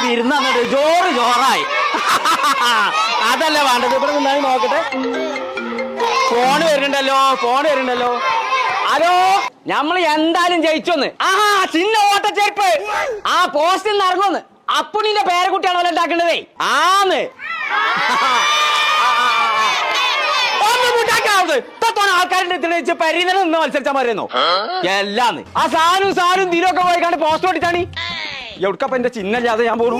വിരുന്ന് ജോറ് ജോറായി. അതല്ലേ വേണ്ടത്. ഇവിടെ നിന്നായി നോക്കട്ടെ. ഫോണ് വരുന്നുണ്ടല്ലോ. ഹലോ, നമ്മള് എന്തായാലും ജയിച്ചോന്ന്. ആഹാ, ചിന്ന ഓട്ടച്ചേർപ്പ്. ആ പോസ്റ്റിൽ നിന്ന് ഇറങ്ങുന്ന്. അപ്പുണ്ണിന്റെ പേരക്കുട്ടിയാണോ ഉണ്ടാക്കേണ്ടതേ? ആന്ന് ആൾക്കാരുടെ പരിണത നിന്ന് മത്സരിച്ചാൽ മതിയെന്നോ? എല്ലാന്ന് ആ സാനും ദിനൊക്കെ പോയിക്കാണ്ട് പോസ്റ്റ് ഓടിച്ചാണ്. എവിടക്കപ്പ എന്റെ ചിഹ്നല്ലാതെ ഞാൻ പോണു.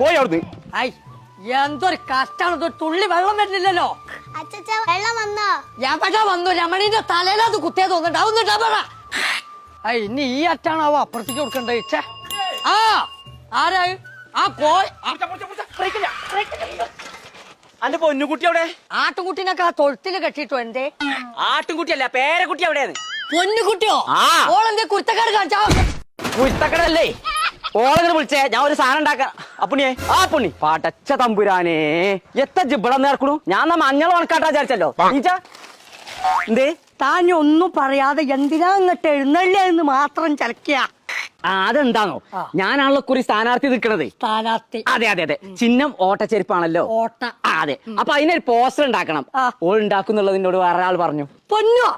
പോയി അവിടുന്ന്. എന്തൊരു കഷ്ടാണ്. തുള്ളി വെള്ളം വരുന്നില്ലല്ലോ. എവിടെ വന്നു? രമണീന്റെ തലയിലത് കുത്തിയത് തോന്നുന്നുണ്ടാവുന്നുണ്ടാ. ഇനി ഈ അറ്റാണാവോ അപ്പുറത്തേക്ക് കൊടുക്കണ്ടേ? ആ ആരാ? ആ പോയി. അന്റെ പൊന്നുകുട്ടി അവിടെ? ആട്ടുംകുട്ടീനൊക്കെ ആ തൊഴുത്തില് കെട്ടിട്ടോ? എന്തേ ആട്ടുംകുട്ടിയല്ല, പേരക്കുട്ടി എവിടെയാണ്? പൊന്നുകുട്ടിയോ? ഓളെന്തേ കുരുത്തക്കാട് കാണിച്ചാ? കുരുത്തക്കടല്ലേ? ഓളങ്ങനെ വിളിച്ചേ. ഞാൻ ഒരു സാധനം ഉണ്ടാക്കാം. അപ്പുണ്ണിയെ, ആ പുണ്ണി പടച്ച തമ്പുരാനേ, എത്ര ജിബളം നേർക്കണു. ഞാൻ മഞ്ഞൾ ഉണക്കാട്ടാ വിചാരിച്ചല്ലോ. എന്തേ താൻ ഒന്നും പറയാതെ എന്തിനാ ഇങ്ങോട്ട് എഴുന്നള്ളിയെന്ന് മാത്രം ചലക്കിയ? അതെന്താണോ, ഞാനാണല്ലോ കുറി സ്ഥാനാർത്ഥി നിൽക്കണത്. സ്ഥാനാർത്ഥി? അതെ. ചിഹ്നം ഓട്ടച്ചെരുപ്പാണല്ലോ. ഓട്ട? അതെ. അപ്പൊ അതിനൊരു പോസ്റ്റർ ഉണ്ടാക്കണം. ഓൾ ഉണ്ടാക്കുന്നുള്ളത് എന്നോട് വേറെ ആൾ പറഞ്ഞു. പൊന്നോ?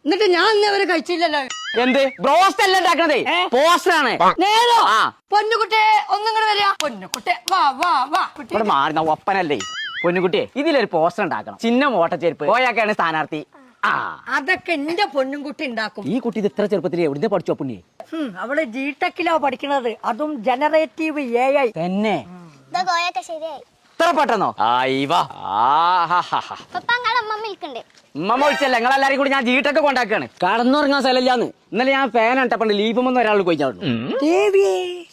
എന്നിട്ട് ഞാൻ ഇന്നവരെ കഴിച്ചില്ലല്ലോ. എന്ത് ബ്രോസ്റ്റ് അല്ല ഉണ്ടാക്കണതേ, പോസ്റ്റർ ആണ്. നേരോ? പൊന്നുകുട്ടിയെ ഒന്നിങ്ങോട്ട് വരിക. പൊന്നുകുട്ടി വാ വാ വാ. ഇവിടെ മാറുന്ന ഒപ്പനല്ലേ പൊന്നുകുട്ടിയെ. ഇതിലൊരു പോസ്റ്റർ ഉണ്ടാക്കണം. ചിഹ്നം ഓട്ടച്ചെരുപ്പ്. ഓയാക്കാണ് സ്ഥാനാർത്ഥി. അതൊക്കെ എന്റെ പൊന്നുകുട്ടി ഉണ്ടാക്കും. ഈ കുട്ടി ഇത് ഇത്ര ചെറുപ്പത്തിൽ എവിടുന്ന് പഠിച്ചോ പുണ്യെ? അവള് ജിടെക്കിലോ പഠിക്കണത്, അതും ജനറേറ്റീവ് AI. തന്നെ ഇത്ര പെട്ടെന്നോ? ഉമ്മ വിളിച്ചല്ലേ നിങ്ങളെല്ലാരും കൂടി ഞാൻ ജീട്ടൊക്കെ കൊണ്ടാക്കാണ്. കടന്നുറങ്ങാൻ സ്ഥലമില്ലാന്ന്. ഇന്നലെ ഞാൻ ഫാനാണ് ലീപുമെന്ന് ഒരാൾ കൊയ്ച്ചാണ്.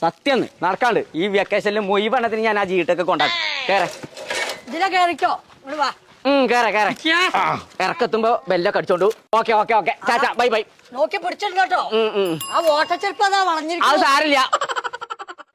സത്യം നടക്കാണ്ട്. ഈ വെക്കേഷനിൽ മൊയ്വെണ്ണത്തിന് ഞാൻ ആ ജീട്ടൊക്കെ കൊണ്ടാക്കും. ഇതിലെ കേറിക്കോ. വാ. ഇറക്കെത്തുമ്പോ ബെല്ലൊക്കെ അടിച്ചോണ്ടു. ഓക്കെ. ചാച്ചാ ബൈ. നോക്കി പിടിച്ചിട്ടോ. ആ ഓട്ടച്ചെരുപ്പ് അതാ വളഞ്ഞിരിക്കും. അത് സാരില്ല.